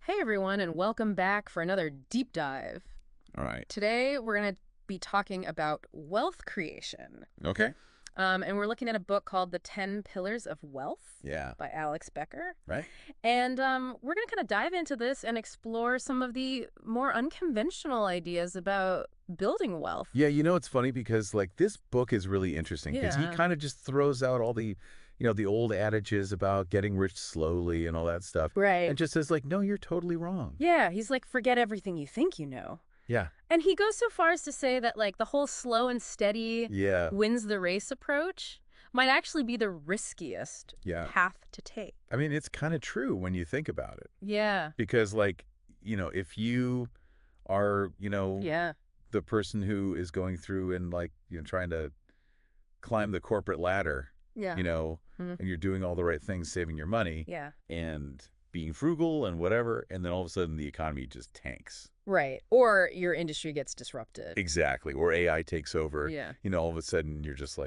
Hey everyone, and welcome back for another deep dive. All right. Today we're going to be talking about wealth creation. Okay. And we're looking at a book called The 10 Pillars of Wealth Yeah. by Alex Becker. Right. And we're going to kind of dive into this and explore some of the more unconventional ideas about building wealth. Yeah, it's funny because this book is really interesting because he Yeah. kind of just throws out all the old adages about getting rich slowly and all that stuff. Right. And just says no, you're totally wrong. Yeah, he's like, forget everything you think you know. Yeah. And he goes so far as to say that, the whole slow and steady Yeah. wins the race approach might actually be the riskiest Yeah. path to take. I mean, it's kind of true when you think about it. Yeah. Because if you are, Yeah. the person who is going through and trying to climb the corporate ladder, Yeah. and you're doing all the right things, saving your money Yeah. and being frugal and whatever, and then all of a sudden the economy just tanks. Right. Or your industry gets disrupted. Exactly. Or AI takes over. Yeah. All of a sudden you're just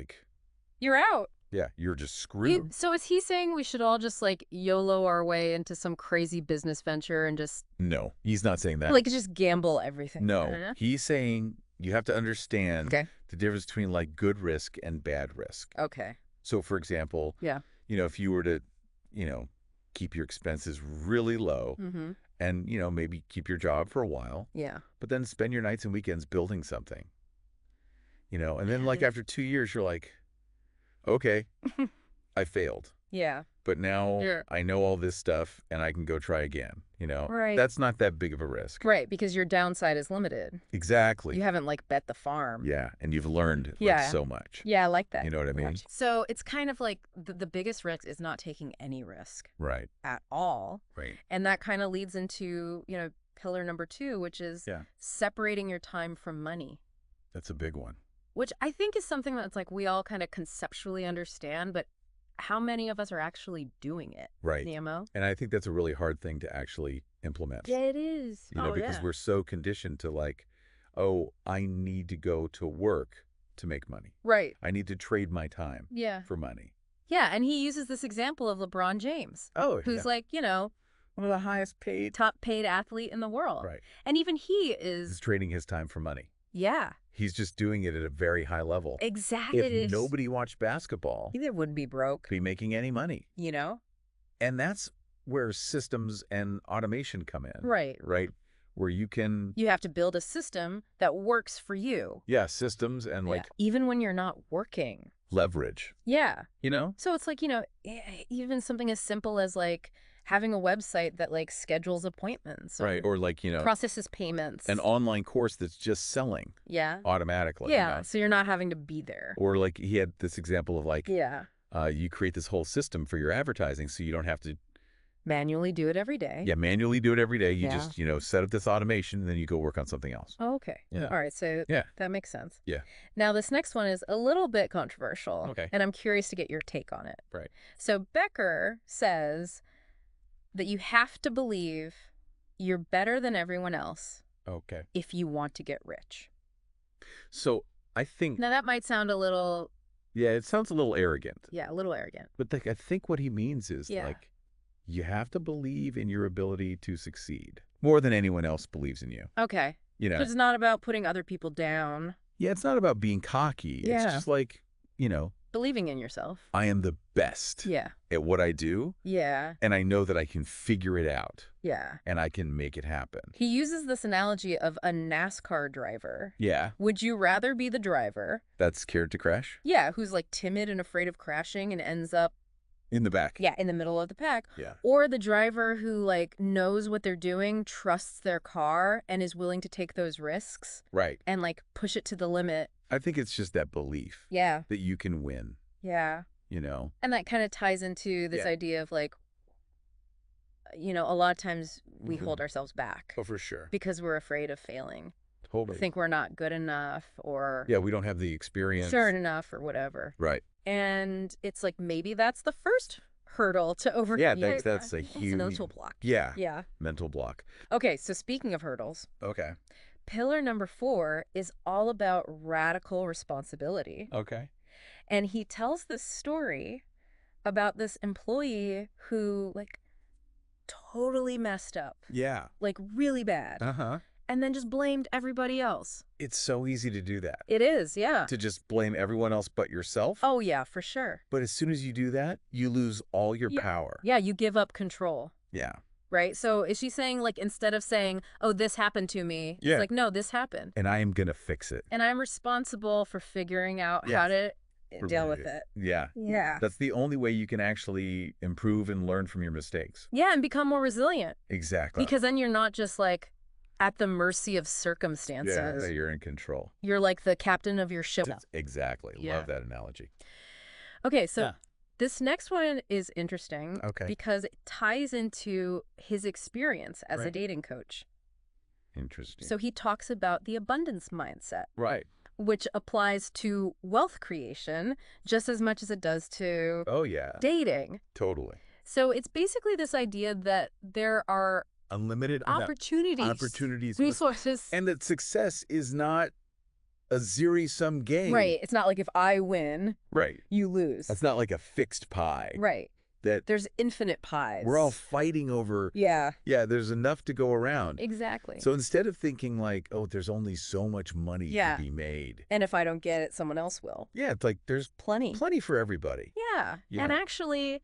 You're out. yeah, you're just screwed. So is he saying we should all just YOLO our way into some crazy business venture and just No, he's not saying that. just gamble everything? No, he's saying you have to understand Okay. the difference between good risk and bad risk. Okay. So for example, Yeah. if you were to, keep your expenses really low Mm-hmm. and, maybe keep your job for a while, Yeah. but then spend your nights and weekends building something, and then after 2 years, you're like, okay, I failed, Yeah. but now Yeah. I know all this stuff and I can go try again, Right. That's not that big of a risk. Right, because your downside is limited. Exactly. You haven't bet the farm. Yeah. And you've learned Yeah. so much. Yeah, I like that. You know what I mean? Gotcha. So it's kind of like the biggest risk is not taking any risk Right. at all. Right. And that kind of leads into, pillar number 2, which is Yeah. separating your time from money, That's a big one. which I think is something that's we all kind of conceptually understand, but how many of us are actually doing it? Right. Nemo? And I think that's a really hard thing to actually implement. Yeah, it is. Because we're so conditioned to oh, I need to go to work to make money. Right. I need to trade my time Yeah. for money. Yeah, and he uses this example of LeBron James, Oh, who's yeah. One of the highest paid. top paid athlete in the world. Right. And even he He's is, trading his time for money. yeah, He's just doing it at a very high level. exactly. If nobody watched basketball, He wouldn't be broke, be making any money. And that's where systems and automation come in. Right. Right? Where you can, You have to build a system that works for you. yeah, systems and Yeah. Even when you're not working. leverage, Yeah. So it's even something as simple as having a website that schedules appointments. right? Or Processes payments. an online course that's just selling Yeah. automatically. Yeah. So you're not having to be there. Or he had this example of Yeah. you create this whole system for your advertising so you don't have to Manually do it every day. manually do it every day. You Yeah. just, set up this automation and then you go work on something else. Oh, okay. Yeah. All right. So Yeah. that makes sense. Yeah. Now, this next one is a little bit controversial. Okay. And I'm curious to get your take on it. Right. So Becker says that you have to believe you're better than everyone else Okay. if you want to get rich. So I think, Now, that might sound a little, yeah, it sounds a little arrogant. yeah, a little arrogant. But I think what he means is Yeah. you have to believe in your ability to succeed more than anyone else believes in you. Okay. You know, It's not about putting other people down, yeah, it's not about being cocky. Yeah. It's just believing in yourself. I am the best Yeah. at what I do, Yeah. and I know that I can figure it out Yeah. and I can make it happen. He uses this analogy of a NASCAR driver. Yeah, Would you rather be the driver? that's scared to crash Yeah, who's timid and afraid of crashing and ends up, in the back. yeah, in the middle of the pack. Yeah. Or the driver who knows what they're doing, trusts their car, and is willing to take those risks Right. and push it to the limit. I think it's just that belief Yeah. that you can win, Yeah. you know? And that kind of ties into this Yeah. idea of a lot of times we Mhm. hold ourselves back Oh, for sure. because we're afraid of failing. Totally. Think we're not good enough or Yeah, we don't have the experience. certain enough or whatever. Right. And it's maybe that's the first hurdle to overcome. Yeah, that's a It's a huge mental block. Yeah. Yeah. Mental block. Okay, so speaking of hurdles, Okay. pillar number 4 is all about radical responsibility. Okay. And he tells this story about this employee who totally messed up, Yeah. like really bad, Uh-huh. and then just blamed everybody else. It's so easy to do that. It is, yeah. To just blame everyone else but yourself. Oh, yeah, for sure. But as soon as you do that, you lose all your Yeah. power. Yeah, you give up control. Yeah. Right? So is she saying, like, instead of saying, oh, this happened to me, Yeah. it's like, no, this happened. And I am going to fix it. And I'm responsible for figuring out how to deal with it. Yeah. Yeah. That's the only way you can actually improve and learn from your mistakes. Yeah, and become more resilient. Exactly. Because then you're not just, like, at the mercy of circumstances. Yeah, you're in control. You're like the captain of your ship. Exactly. Yeah. Love that analogy. Okay, so this next one is interesting because it ties into his experience as a dating coach. Interesting. So he talks about the abundance mindset. Right. Which applies to wealth creation just as much as it does to dating. Totally. So it's basically this idea that there are unlimited opportunities, resources. And that success is not a zero-sum game. Right. It's not like if I win, you lose. That's not like a fixed pie. Right. That there's infinite pies. We're all fighting over. Yeah, there's enough to go around. Exactly. So instead of thinking like, oh, there's only so much money to be made. And if I don't get it, someone else will. Yeah, it's like there's plenty for everybody. Yeah. And actually,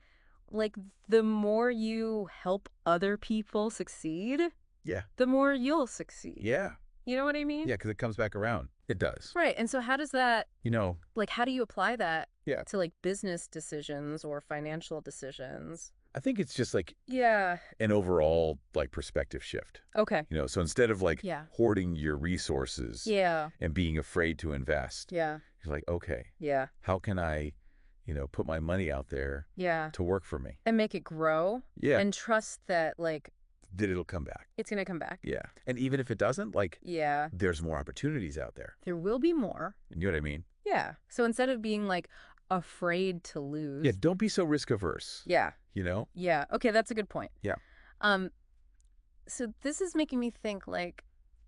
like, the more you help other people succeed, the more you'll succeed. Yeah. You know what I mean? Yeah, because it comes back around. It does. Right. And so how does that, like, how do you apply that to, like, business decisions or financial decisions? I think it's just like an overall, like, perspective shift. Okay. So instead of like hoarding your resources and being afraid to invest, you're like, okay, how can I, put my money out there to work for me? And make it grow. Yeah. And trust that, like, that it'll come back. It's going to come back. Yeah. And even if it doesn't, like, there's more opportunities out there. There will be more. You know what I mean? Yeah. So instead of being, like, afraid to lose. Yeah, don't be so risk averse. Yeah. Yeah. Okay, that's a good point. Yeah. So this is making me think, like,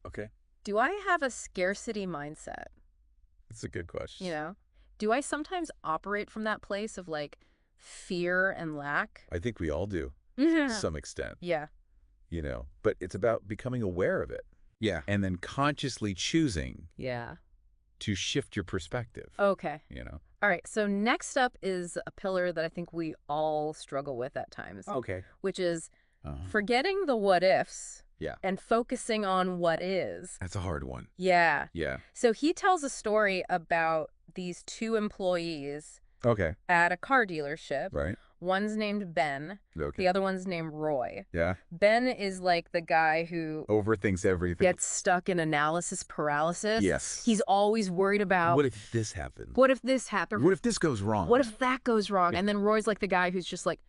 okay, do I have a scarcity mindset? That's a good question. Do I sometimes operate from that place of, like, fear and lack? I think we all do to some extent. Yeah. But it's about becoming aware of it. Yeah. And then consciously choosing to shift your perspective. Okay. All right. So next up is a pillar that I think we all struggle with at times. Okay. Which is forgetting the what ifs. Yeah. And focusing on what is. That's a hard one. Yeah. Yeah. So he tells a story about these two employees at a car dealership. Right. One's named Ben. Okay. The other one's named Roy. Yeah. Ben is like the guy who overthinks everything. Gets stuck in analysis paralysis. Yes. He's always worried about, what if this happened? What if this happened? What if this goes wrong? What if that goes wrong? And then Roy's like the guy who's just like,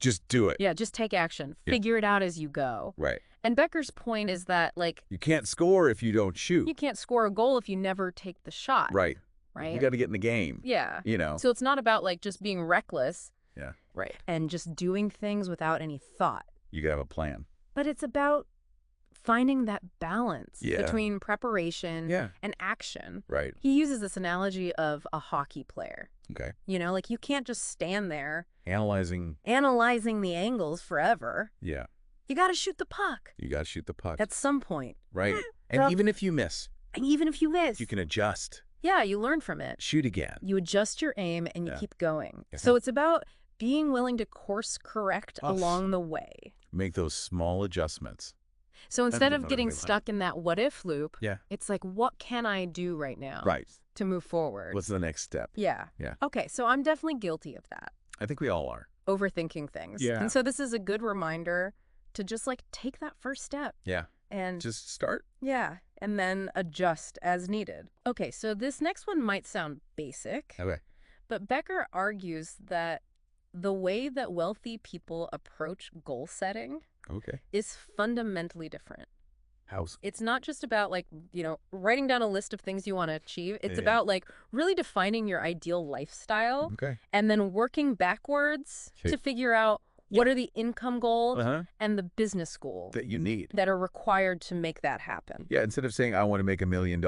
just do it. Yeah, just take action. Figure it out as you go. Right. And Becker's point is that, like, you can't score if you don't shoot. You can't score a goal if you never take the shot. Right. Right. You got to get in the game. Yeah. So it's not about, like, just being reckless. Yeah. Right. And just doing things without any thought. You got to have a plan. But it's about finding that balance between preparation and action. Right. He uses this analogy of a hockey player. Okay. Like, you can't just stand there analyzing the angles forever. Yeah. You got to shoot the puck. You got to shoot the puck. At some point. Right. And even if you miss. You can adjust. Yeah, you learn from it. Shoot again. You adjust your aim and you keep going. Yeah. So it's about being willing to course correct along the way. Make those small adjustments. So instead of getting stuck in that what if loop, it's like, what can I do right now to move forward? What's the next step? Yeah. Okay, so I'm definitely guilty of that. I think we all are. Overthinking things. Yeah. And so this is a good reminder to just, like, take that first step. Yeah. And just start. Yeah. And then adjust as needed. Okay, so this next one might sound basic. Okay. But Becker argues that the way that wealthy people approach goal setting is fundamentally different. How? It's not just about, like, writing down a list of things you want to achieve. It's about, like, really defining your ideal lifestyle and then working backwards to figure out what are the income goals and the business goals that you need that are required to make that happen. Yeah, instead of saying I want to make $1 million,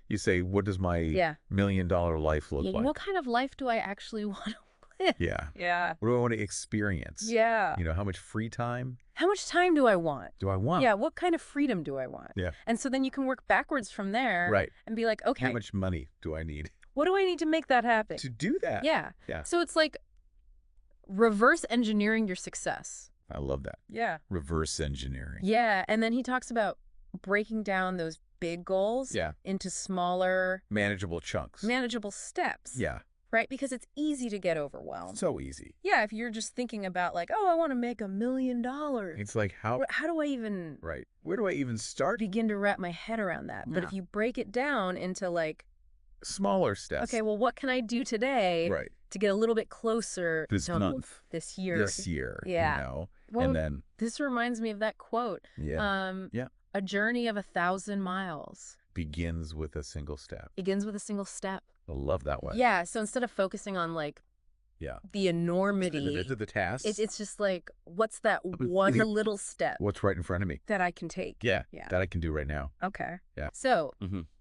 you say, what does my $1 million life look like? What kind of life do I actually want to Yeah. Yeah. What do I want to experience? Yeah. You know, how much free time? How much time do I want? Yeah, what kind of freedom do I want? Yeah. And so then you can work backwards from there. Right. And be like, okay. How much money do I need? What do I need to make that happen? To do that. Yeah. Yeah. So it's like reverse engineering your success. I love that. Yeah. Reverse engineering. Yeah. And then he talks about breaking down those big goals into smaller, manageable chunks. Manageable steps. Yeah. Right? Because it's easy to get overwhelmed. So easy. Yeah. If you're just thinking about like, oh, I want to make $1 million. It's like, how do I even... Right. Where do I even start? Begin to wrap my head around that. Yeah. But if you break it down into like... smaller steps. Okay, well, what can I do today to get a little bit closer this month, this year? Yeah. You know? Well, and then this reminds me of that quote. Yeah. A journey of 1,000 miles begins with a single step. I love that one. Yeah. So instead of focusing on like the enormity of the task, it's just like, what's that one little step? What's right in front of me that I can take? Yeah. That I can do right now. Okay. Yeah. So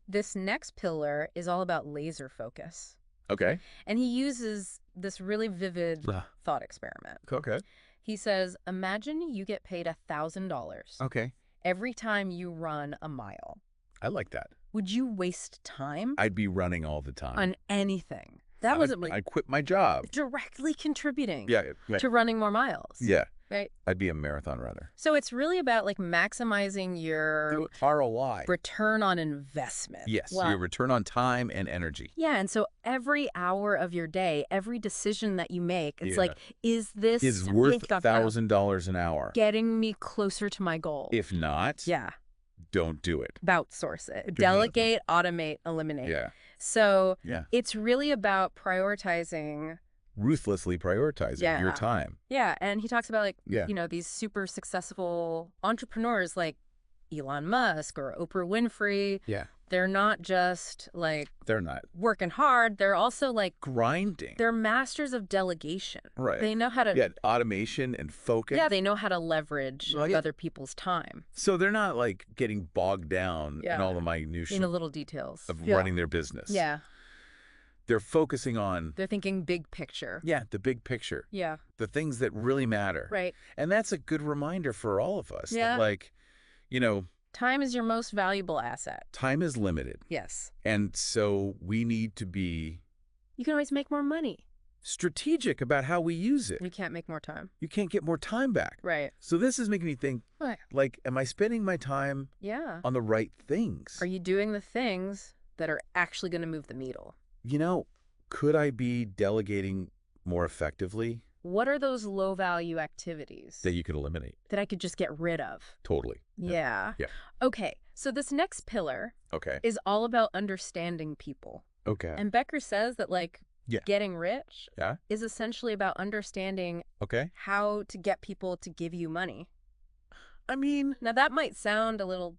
this next pillar is all about laser focus. Okay. And he uses this really vivid thought experiment. Okay. He says, imagine you get paid $1,000. Okay. Every time you run a mile. I like that. Would you waste time? I'd be running all the time. On anything. That wasn't like... I'd quit my job. Directly contributing right. to running more miles. Yeah. Right? I'd be a marathon runner. So it's really about like maximizing your... ROI. Return on investment. Yes, your return on time and energy. Yeah, and so every hour of your day, every decision that you make, it's like, is this... is worth $1,000 an hour. Getting me closer to my goal. If not... Yeah. Don't do it. Outsource it. Delegate, automate, eliminate. Yeah. So it's really about prioritizing... Ruthlessly prioritizing your time. Yeah, and he talks about like, you know, these super successful entrepreneurs like Elon Musk or Oprah Winfrey. Yeah. They're not just like... They're not. Working hard. They're also like... Grinding. They're masters of delegation. Right. They know how to... Yeah, automation and focus. Yeah, they know how to leverage other people's time. So they're not like getting bogged down in all the minutiae. In the little details. Of running their business. Yeah. They're focusing on... They're thinking big picture. Yeah, the big picture. Yeah. The things that really matter. Right. And that's a good reminder for all of us. Yeah. That, like, you know... Time is your most valuable asset. Time is limited. Yes. And so we need to be... You can always make more money. Strategic about how we use it. You can't make more time. You can't get more time back. Right. So this is making me think, like, am I spending my time on the right things? Are you doing the things that are actually going to move the needle? You know, could I be delegating more effectively? What are those low-value activities that you could eliminate? That I could just get rid of? Totally. Yeah. Okay, so this next pillar is all about understanding people. Okay. And Becker says that, like, getting rich is essentially about understanding how to get people to give you money. I mean... Now, that might sound a little...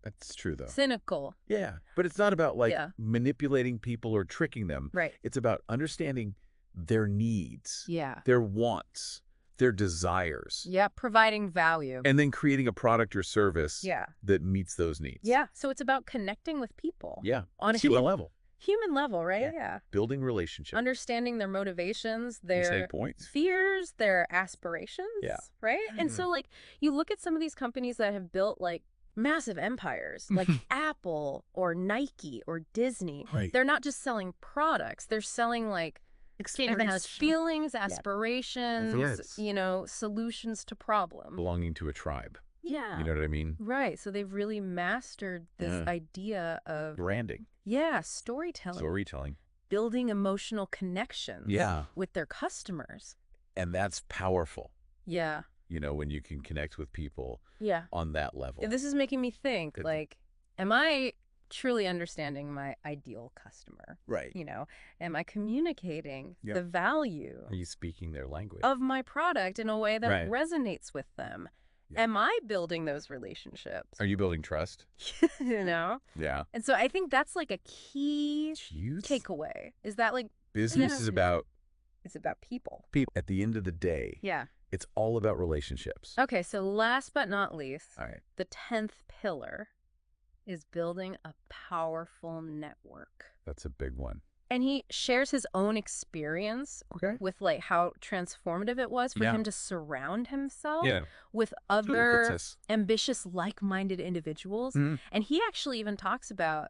That's true, though. Cynical. Yeah, but it's not about, like, manipulating people or tricking them. Right. It's about understanding their needs, their wants, their desires. Yeah, providing value. And then creating a product or service that meets those needs. Yeah, so it's about connecting with people. Yeah, on a human level. Human level, right? Yeah. Building relationships. Understanding their motivations, their points. Fears, their aspirations. Yeah. Right? And so, like, you look at some of these companies that have built, like, massive empires, like Apple or Nike or Disney. Right. They're not just selling products. They're selling, like, everyone has feelings, aspirations, you know, solutions to problems. Belonging to a tribe. Yeah. You know what I mean? Right. So they've really mastered this idea of... branding. Yeah, storytelling. Building emotional connections with their customers. And that's powerful. Yeah. You know, when you can connect with people on that level. This is making me think, like, am I truly understanding my ideal customer? Right. You know, am I communicating the value? Are you speaking their language? Of my product in a way that resonates with them? Am I building those relationships? Are you building trust? You know? Yeah. And so I think that's like a key takeaway. Is that like... Business is about... It's about people. People. At the end of the day. Yeah. It's all about relationships. Okay, so last but not least, all right, the 10th pillar is building a powerful network. That's a big one. And he shares his own experience with like how transformative it was for him to surround himself with other ambitious, like-minded individuals. And he actually even talks about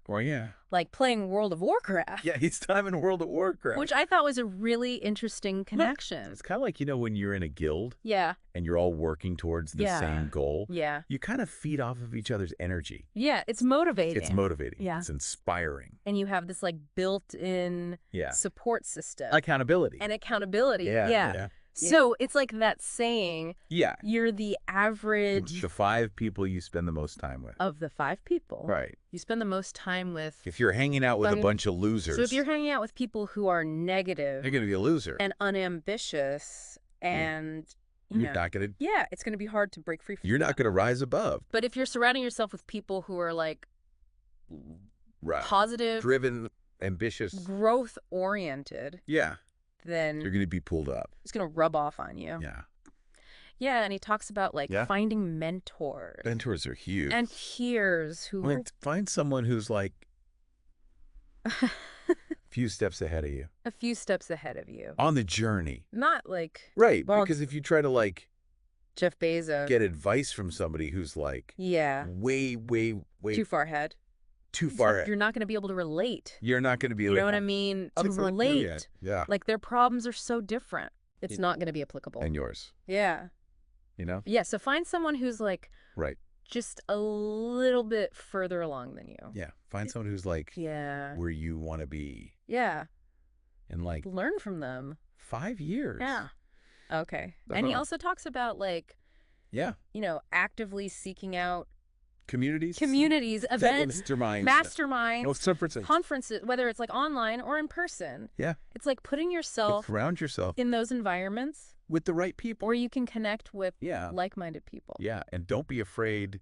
like playing World of Warcraft. Yeah, he's time in World of Warcraft. Which I thought was a really interesting connection. It's kind of like, when you're in a guild and you're all working towards the same goal. Yeah. You kind of feed off of each other's energy. Yeah, it's motivating. It's motivating. Yeah. It's inspiring. And you have this like built-in support system. Accountability. And accountability. Yeah. So it's like that saying, you're the average... The 5 people you spend the most time with. Of the 5 people. Right. You spend the most time with... If you're hanging out with a bunch of losers... So if you're hanging out with people who are negative... You're going to be a loser. And unambitious and... You're not going to... Yeah, it's going to be hard to break free from You're not going to rise above. But if you're surrounding yourself with people who are like... Positive... Driven, ambitious... Growth-oriented... Yeah. Then you're going to be pulled up. It's going to rub off on you. Yeah. Yeah, and he talks about like finding mentors. Mentors are huge. And peers who find someone who's like a few steps ahead of you. A few steps ahead of you. On the journey. Not like because if you try to like Jeff Bezos get advice from somebody who's like way too far ahead. Too far. You're not going to be able to relate. You're not going to be able to... You know what I mean? To relate. Yeah. Like their problems are so different. It's not going to be applicable. And yours. Yeah. Yeah, so find someone who's like... Right. Just a little bit further along than you. Yeah. Find someone who's like... where you want to be. Yeah. And like... Learn from them. 5 years. Yeah. Okay. And he also talks about like... actively seeking out... Communities, events, masterminds, conferences, whether it's like online or in person. Yeah. It's like putting yourself around yourself in those environments with the right people. Or you can connect with like-minded people. Yeah. And don't be afraid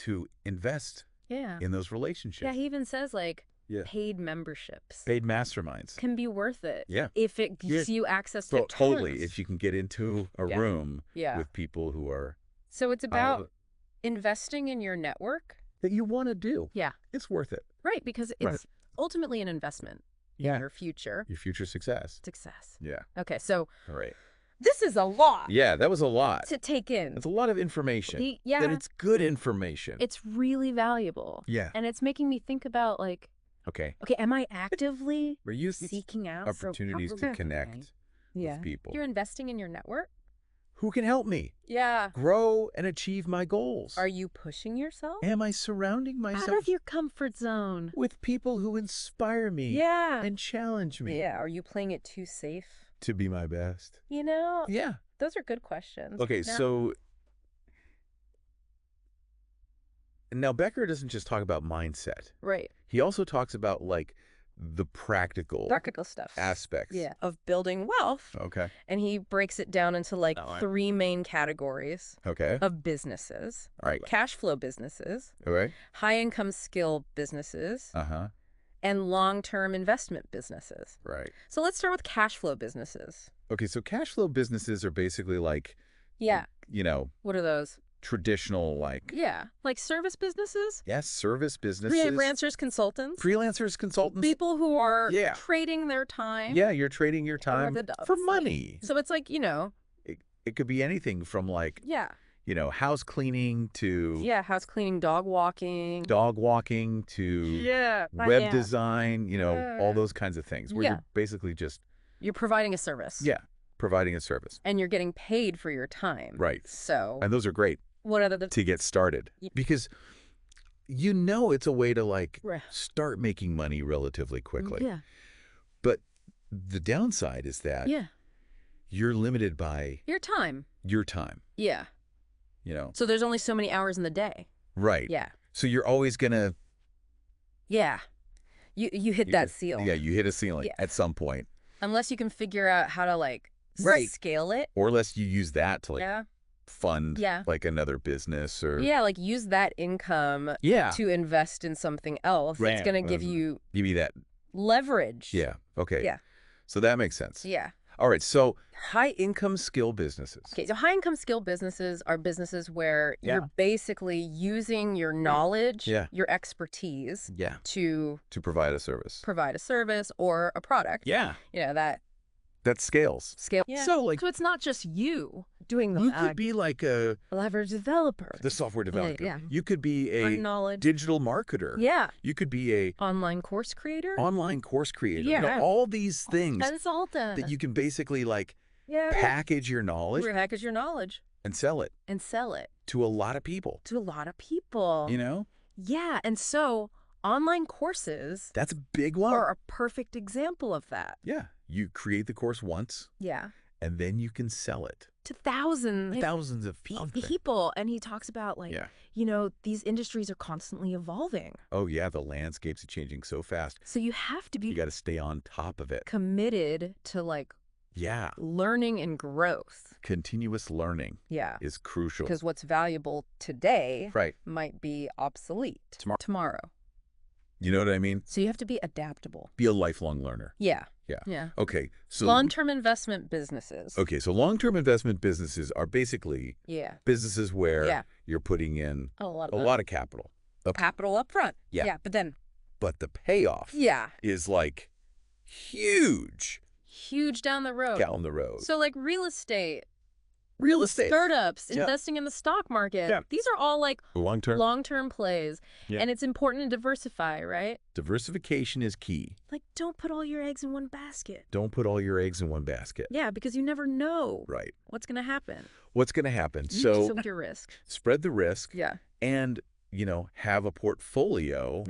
to invest in those relationships. Yeah. He even says like paid memberships. Paid masterminds. Can be worth it. Yeah. If it gives you access to totally. If you can get into a room with people who are. So it's about investing in your network that you want to do. Yeah. It's worth it. Right, because it's ultimately an investment in your future. Your future success. Yeah. Okay, so all right. This is a lot. Yeah, that was a lot. To take in. It's a lot of information. That it's good information. It's really valuable. Yeah. And it's making me think about like, okay, am I actively seeking out opportunities to connect with people? You're investing in your network? Who can help me? Yeah. Grow and achieve my goals. Are you pushing yourself? Am I surrounding myself out of your comfort zone with people who inspire me? Yeah. And challenge me. Yeah. Are you playing it too safe? To be my best. Yeah. Those are good questions. Okay, so now Becker doesn't just talk about mindset. Right. He also talks about like the practical stuff aspects of building wealth. Okay. And he breaks it down into like 3 main categories of businesses. All right. Cash flow businesses. Okay. High income skill businesses. And long-term investment businesses. Right. So let's start with cash flow businesses. Okay, so cash flow businesses are basically like what are those? Traditional like service businesses. Yes, service businesses. Freelancers, consultants. People who are trading their time. Yeah, you're trading your time for money. So it's like it could be anything from like house cleaning to house cleaning, dog walking to web design. All those kinds of things where you're basically you're providing a service. Yeah, providing a service, and you're getting paid for your time. Right. So and those are great. What other to get started because it's a way to like start making money relatively quickly. Yeah. But the downside is that you're limited by your time. Yeah. So there's only so many hours in the day. Right. Yeah. So you're always gonna. Yeah. You hit that ceiling. Yeah, you hit a ceiling at some point. Unless you can figure out how to like scale it. Or unless you use that to like fund like another business or like use that income to invest in something else. It's gonna give you that leverage. Yeah. Okay. Yeah. So that makes sense. Yeah. All right. So high-income skill businesses. Okay, so high-income skill businesses are businesses where you're basically using your knowledge, your expertise to provide a service. Provide a service or a product. Yeah. You know, that scales. Yeah. So it's not just you doing the You could be like a leverage developer. The software developer. Yeah. You could be a digital marketer. Yeah. You could be a online course creator. Yeah. You know, all these things that you can basically package your knowledge. Package your knowledge. And sell it. To a lot of people. You know? Yeah. And so online courses. That's a big one. Are a perfect example of that. Yeah. You create the course once. Yeah. And then you can sell it. To thousands of people. And he talks about you know, these industries are constantly evolving. Oh, yeah. The landscapes are changing so fast. So you have to be. You got to stay on top of it. Committed to learning and growth. Continuous learning is crucial. Because what's valuable today might be obsolete tomorrow. You know what I mean? So you have to be adaptable. Be a lifelong learner. Yeah. Okay. So long-term investment businesses. Okay. So long-term investment businesses are basically businesses where you're putting in a lot of capital. Capital up front. Yeah. But the payoff is huge. Huge down the road. So real estate. Startups, investing in the stock market. Yeah. These are all long-term plays. Yeah. And it's important to diversify, right? Diversification is key. Don't put all your eggs in one basket. Yeah, because you never know what's going to happen. So spread your risk. Spread the risk. Yeah. And, have a portfolio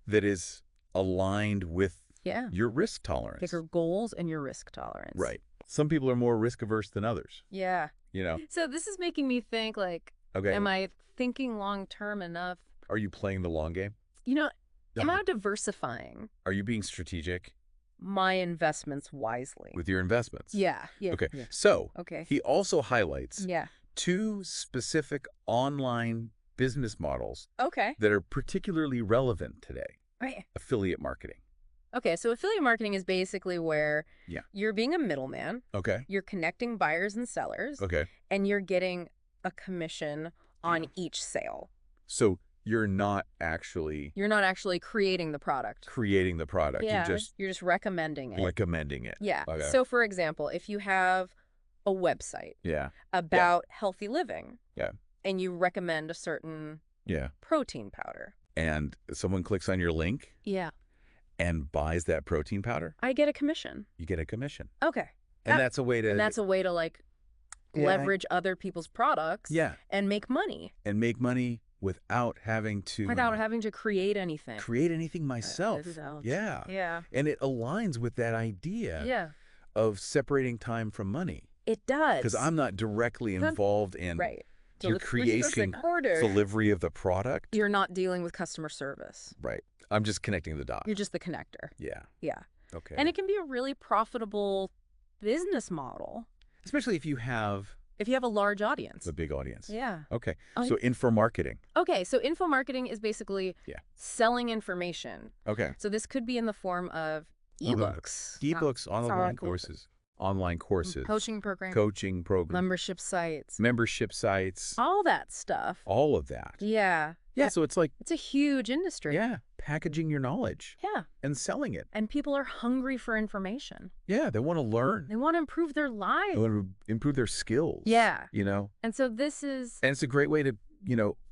that is aligned with your risk tolerance. Pick your goals and your risk tolerance. Right. Some people are more risk averse than others. Yeah. You know. So this is making me think am I thinking long term enough? Are you playing the long game? You know, am I diversifying? Are you being strategic? My investments wisely. With your investments? Yeah. Okay. Yeah. So he also highlights 2 specific online business models that are particularly relevant today. Right. Affiliate marketing. Okay, so affiliate marketing is basically where you're being a middleman. Okay. You're connecting buyers and sellers. Okay. And you're getting a commission on each sale. So you're not actually creating the product. Yeah. You're just recommending it. Recommending it. Yeah. Okay. So for example, if you have a website about healthy living. Yeah. And you recommend a certain protein powder. And someone clicks on your link. Yeah. And buys that protein powder, I get a commission. You get a commission. Okay. And that's a way to leverage other people's products and make money. Without having to create anything. Myself. Yeah. Yeah. And it aligns with that idea of separating time from money. It does. Because I'm not directly involved in your creation, delivery of the product. You're not dealing with customer service. Right. I'm just connecting the dots. You're just the connector. Yeah. Yeah. Okay. And it can be a really profitable business model. Especially if you have a large audience. A big audience. Yeah. Okay. So info marketing. Okay. So info marketing is basically selling information. Okay. So this could be in the form of ebooks. Ebooks, online courses. Coaching programs. Membership sites. All that stuff. All of that. Yeah. Yeah, so it's it's a huge industry. Yeah, packaging your knowledge. Yeah. And selling it. And people are hungry for information. Yeah, they want to learn. They want to improve their lives. They want to improve their skills. Yeah. You know? And so this is... And it's a great way to,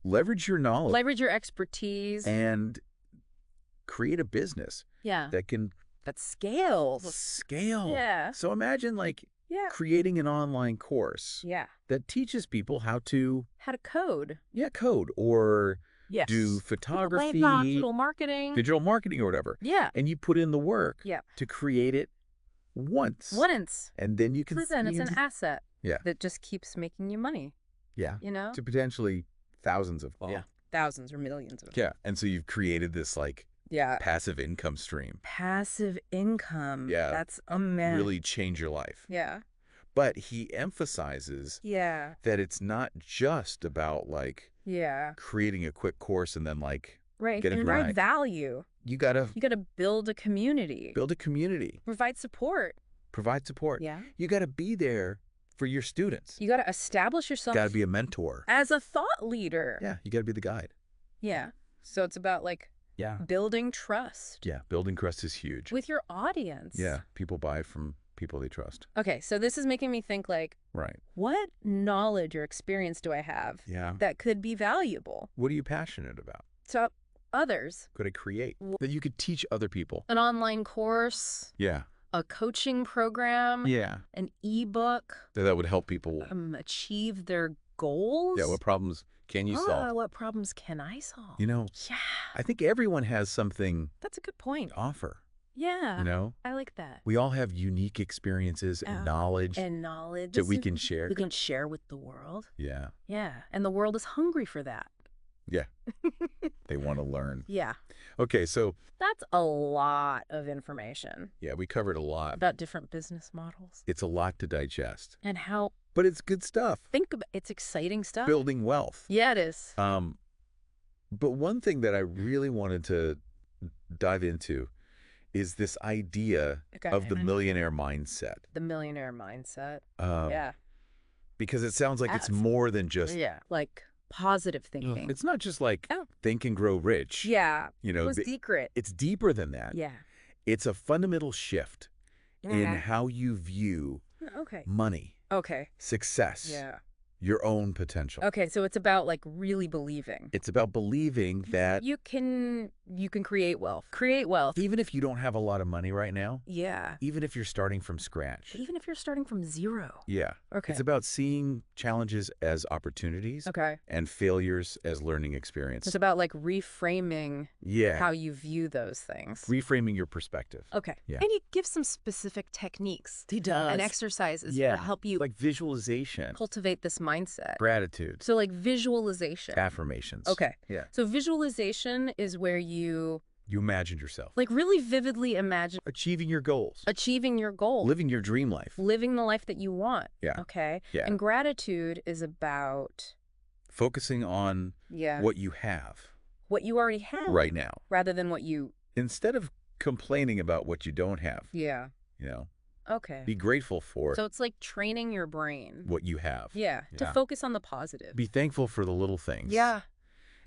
leverage your knowledge. Leverage your expertise. And create a business. Yeah. That scales. Scale. Yeah. So imagine creating an online course. Yeah. That teaches people how to code. Yeah, code or do photography, digital marketing or whatever. Yeah. And you put in the work to create it once. And then you can it's an asset that just keeps making you money. Yeah. To potentially thousands of thousands or millions of. Yeah. And so you've created this passive income stream. Passive income. Yeah. That's amazing. Really change your life. Yeah. But he emphasizes that it's not just about creating a quick course and then getting right value. You gotta build a community. Build a community. Provide support. Provide support. Yeah. You got to be there for your students. You got to establish yourself. Got to be a mentor. As a thought leader. Yeah, you got to be the guide. Yeah. So it's about like building trust. Yeah, building trust is huge. With your audience. Yeah, people buy from people they trust. Okay, so this is making me think like, what knowledge or experience do I have that could be valuable? What are you passionate about? So others. Could I create that you could teach other people? An online course. Yeah. A coaching program. Yeah. An ebook. That would help people achieve their goals. Yeah, what problems can you solve? What problems can I solve? You know, I think everyone has something. That's a good point. To offer. Yeah. You know? I like that. We all have unique experiences and knowledge. That we can share. We can share with the world. Yeah. Yeah. And the world is hungry for that. Yeah. They want to learn. Yeah. Okay, so. That's a lot of information. Yeah, we covered a lot. About different business models. It's a lot to digest. And how. But it's good stuff. Think about it's exciting stuff. Building wealth. Yeah, it is. But one thing that I really wanted to dive into is this idea of the millionaire mindset. The millionaire mindset. Yeah. Because it sounds like it's more than just. Yeah. Like positive thinking. It's not just like think and grow rich. Yeah. You know, secret. It's deeper than that. Yeah. It's a fundamental shift in how you view money. Okay. Success. Yeah. Your own potential. Okay, so it's about like really believing. It's about believing that you can create wealth. Create wealth. Even if you don't have a lot of money right now. Yeah. Even if you're starting from scratch. Even if you're starting from zero. Yeah. Okay. It's about seeing challenges as opportunities. Okay. And failures as learning experience. It's about like reframing how you view those things. Reframing your perspective. Okay. Yeah. And he gives some specific techniques. He does. And exercises to help you like visualization. Cultivate this mindset. Gratitude. So like visualization. Affirmations. Okay. Yeah. So visualization is where you imagined yourself. Like really vividly imagine. Achieving your goals. Achieving your goals. Living your dream life. Living the life that you want. Yeah. Okay. Yeah. And gratitude is about. Focusing on what you have. What you already have. Right now. Rather than what you. Instead of complaining about what you don't have. Yeah. You know. Okay. Be grateful for So it's like training your brain. what you have. Yeah. To focus on the positive. Be thankful for the little things. Yeah.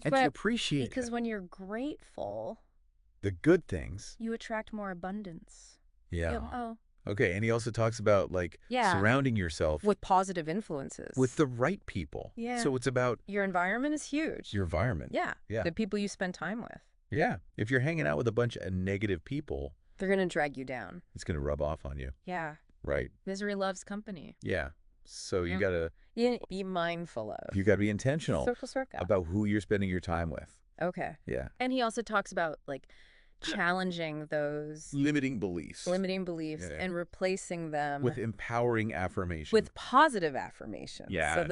And to appreciate because when you're grateful, the good things, you attract more abundance. Yeah. Oh. Okay. And he also talks about like surrounding yourself with positive influences. With the right people. Yeah. So it's about your environment is huge. Your environment. Yeah. Yeah. The people you spend time with. Yeah. If you're hanging out with a bunch of negative people, they're going to drag you down. It's going to rub off on you. Yeah. Right. Misery loves company. Yeah. So you got to be mindful of. You got to be intentional circle. About who you're spending your time with. Okay. Yeah. And he also talks about like challenging those limiting beliefs and replacing them with empowering affirmation. With positive affirmation. Yeah. So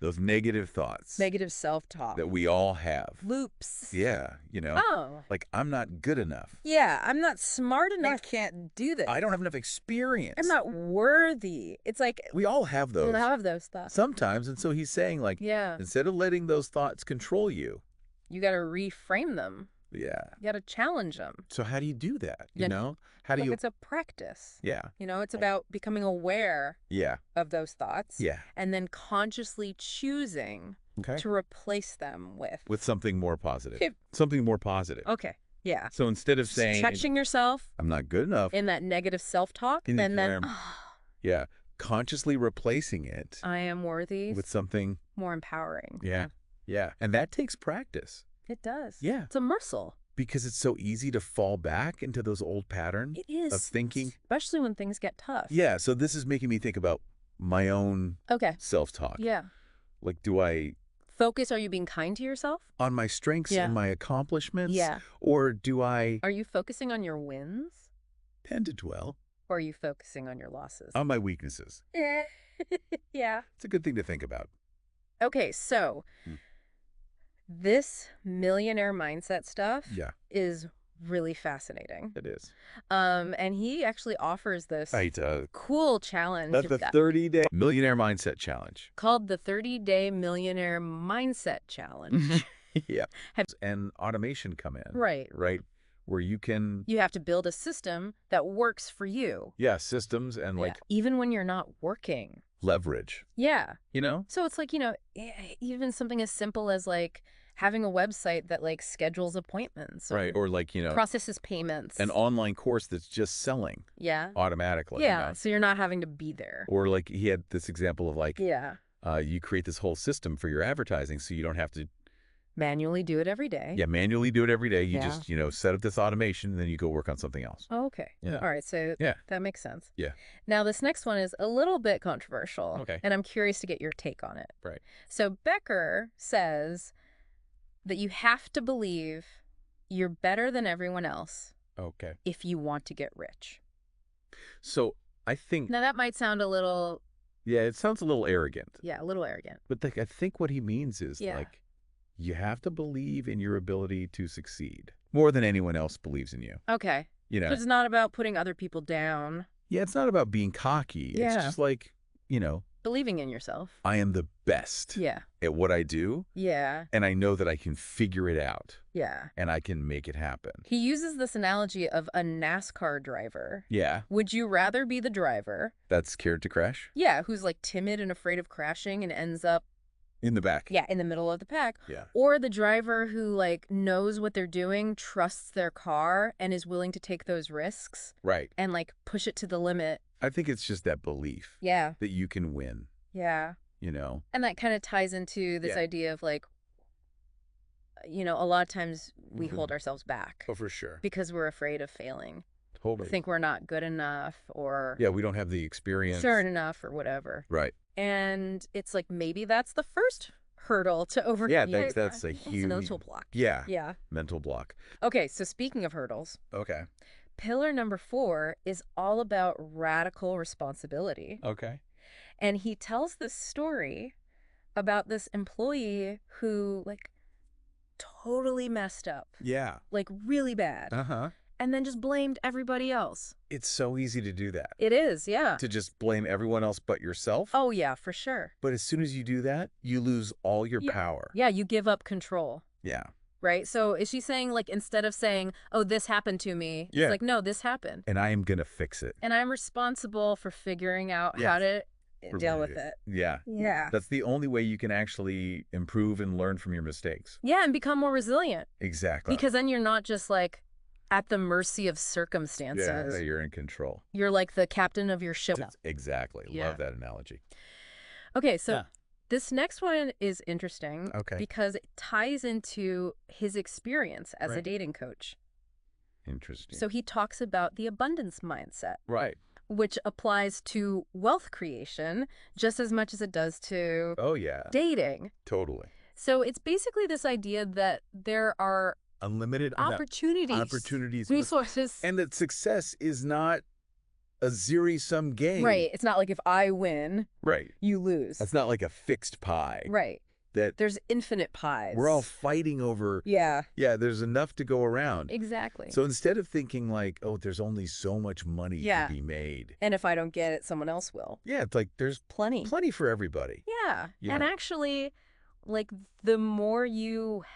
those negative thoughts. Negative self-talk. That we all have. Loops. Yeah. You know. Oh. Like, I'm not good enough. Yeah. I'm not smart enough. I can't do this. I don't have enough experience. I'm not worthy. It's like. We all have those. We all have those thoughts. Sometimes. And so he's saying like. Yeah. Instead of letting those thoughts control you. You got to reframe them. Yeah. You got to challenge them. So how do you do that? You know? How do you... It's a practice. Yeah. You know, it's about becoming aware of those thoughts. Yeah. And then consciously choosing to replace them with something more positive. Something more positive. Okay. Yeah. So instead of saying... Catching yourself. I'm not good enough. In that negative self-talk. And then... yeah. Consciously replacing it. I am worthy. With something... more empowering. Yeah. Yeah. And that takes practice. It does. Yeah. It's a muscle. Because it's so easy to fall back into those old patterns of thinking. Especially when things get tough. Yeah. So this is making me think about my own self-talk. Yeah. Like, do I... Focus, are you being kind to yourself? On my strengths and my accomplishments? Yeah. Or do I... Are you focusing on your wins? Tend to dwell. Or are you focusing on your losses? On my weaknesses. Yeah. It's a good thing to think about. Okay, so... This millionaire mindset stuff is really fascinating. It is. And he actually offers this cool challenge. That's the 30-day millionaire mindset challenge. Called the 30-day millionaire mindset challenge. Yeah. And automation come in. Right. Right. where you can... You have to build a system that works for you. Yeah, systems and like... Even when you're not working. Leverage. Yeah. You know? So it's like, you know, even something as simple as like having a website that like schedules appointments. Right. Or like, you know... processes payments. An online course that's just selling. Yeah. Automatically. Yeah. You know? So you're not having to be there. Or like he had this example of like... Yeah. You create this whole system for your advertising so you don't have to... Manually do it every day. Yeah, manually do it every day. You just, you know, set up this automation and then you go work on something else. Oh, okay. Yeah. All right. So that makes sense. Yeah. Now, this next one is a little bit controversial. Okay. And I'm curious to get your take on it. Right. So Becker says that you have to believe you're better than everyone else. Okay. If you want to get rich. So I think... Now, that might sound a little... Yeah, it sounds a little arrogant. Yeah, a little arrogant. But like, I think what he means is like, you have to believe in your ability to succeed more than anyone else believes in you. Okay. You know, it's not about putting other people down. Yeah, it's not about being cocky. Yeah. It's just like, you know, believing in yourself. I am the best at what I do. Yeah. And I know that I can figure it out. Yeah. And I can make it happen. He uses this analogy of a NASCAR driver. Yeah. Would you rather be the driver? That's scared to crash? Yeah, who's like timid and afraid of crashing and ends up in the back. Yeah, in the middle of the pack. Yeah. Or the driver who like knows what they're doing, trusts their car, and is willing to take those risks. Right. And like push it to the limit. I think it's just that belief. Yeah. That you can win. Yeah. You know? And that kind of ties into this idea of like, you know, a lot of times we hold ourselves back. Oh, for sure. Because we're afraid of failing. Totally. Think we're not good enough or... Yeah, we don't have the experience. Certain enough or whatever. Right. And it's like maybe that's the first hurdle to overcome. Yeah, that's a huge... mental block. Yeah. Yeah. Mental block. Okay, so speaking of hurdles. Okay. Pillar number 4 is all about radical responsibility. Okay. And he tells this story about this employee who like totally messed up. Yeah. Like really bad. Uh-huh. And then just blamed everybody else. It's so easy to do that. It is, yeah. To just blame everyone else but yourself. Oh, yeah, for sure. But as soon as you do that, you lose all your power. Yeah, you give up control. Yeah. Right? So is she saying, like, instead of saying, oh, this happened to me, it's like, no, this happened. And I am going to fix it. And I'm responsible for figuring out how to deal with it. Yeah. Yeah. That's the only way you can actually improve and learn from your mistakes. Yeah, and become more resilient. Exactly. Because then you're not just, like, at the mercy of circumstances. Yeah, you're in control. You're like the captain of your ship. Exactly. Yeah. Love that analogy. Okay, so this next one is interesting because it ties into his experience as a dating coach. Interesting. So he talks about the abundance mindset. Right. Which applies to wealth creation just as much as it does to dating. Totally. So it's basically this idea that there are unlimited opportunities, resources. And that success is not a zero-sum game. Right. It's not like if I win, you lose. That's not like a fixed pie. Right. That there's infinite pies. We're all fighting over. Yeah, there's enough to go around. Exactly. So instead of thinking like, oh, there's only so much money to be made. And if I don't get it, someone else will. Yeah, it's like there's plenty for everybody. Yeah. And actually, like the more you help